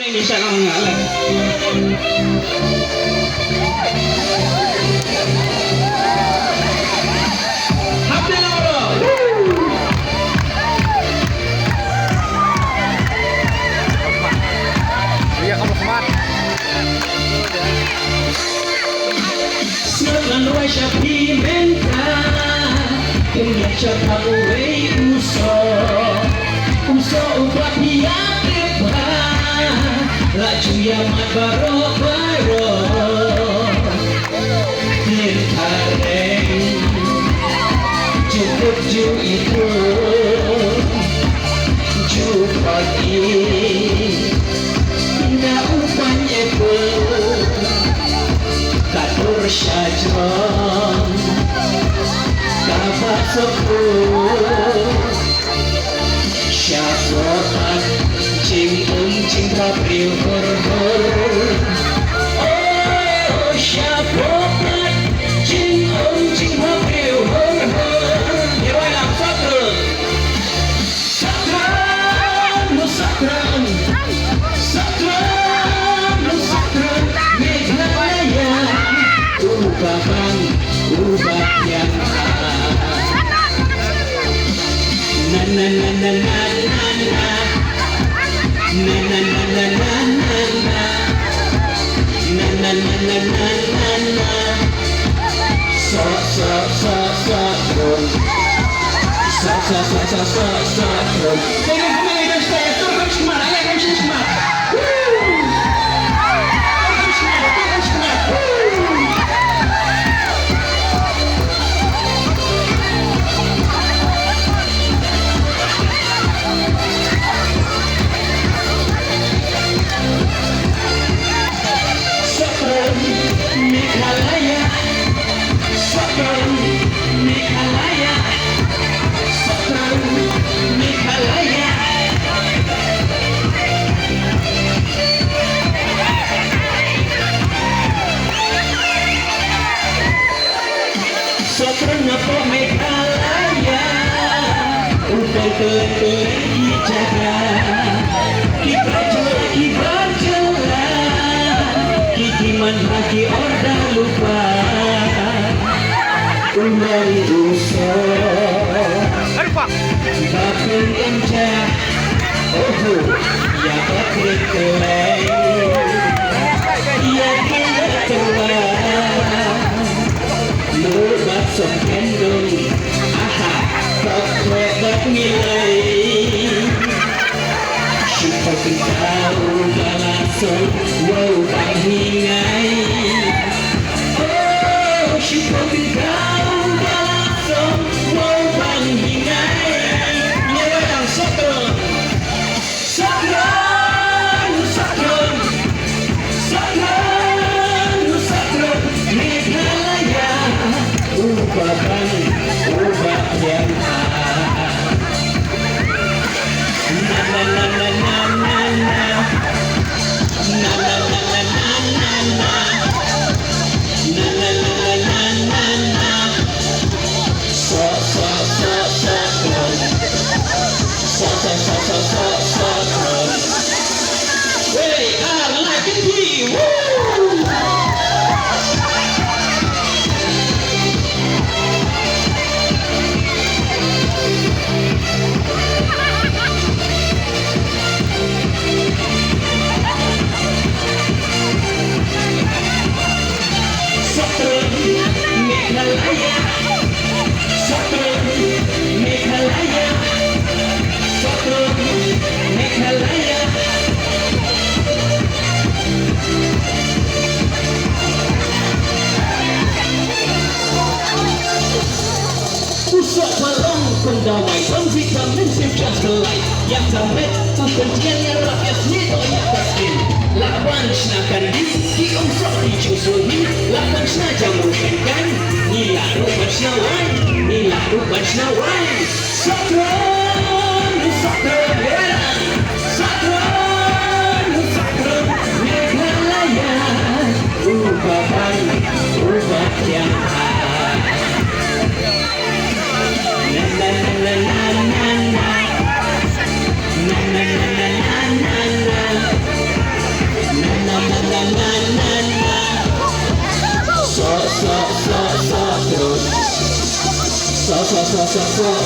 ini saya ngalah. Iya kamu semangat. Selain wajah pimenta, kemudian cakap uwe uso ubah hiap lebar, laju yamat baro terkareng, cukup ju itu, ju pagi, tidak upahnya pun. Katur syajron Kabat sepuluh Syafokat Cing cing kapril hor Oh syafokat Cing cing kapril hor Dewa yang sakral Sakral Sakral Sakral Sakral Meghalaya Ubahang ubah yang na na na na na na na na na na na so Meghalaya Sakral Meghalaya Sakral Meghalaya Sakral Napa Meghalaya Untuk keleng-keleng dijaga Kita Kikiman hati orda lupa Umari usah Bakun encah Oh ya bakun kelai Ya tidak terlah Lubat sok kendung Aha tak krebat nilai Seperti kau balasan wow panghingai Oh seperti kau balasan wow panghingai Nyawa yang sakral Sakral Sakral Sakral Sakral Meghalaya Ubahkan ubah yang na na na na na na na na Meghalaya Sakral Meghalaya Sakral Meghalaya Pusat balong pendamai Vitamin just light Yang sampai kepentingannya rakyat Nito yang taslim Lawan senakan di umsok dicusuhi Lawan senajam rukenkan Nila rupan senawai Nila rupan senawai Sakral Sakral Sakral Sakral Meghalaya Ubahan Ubah yang na na na na na na na na na na na Masa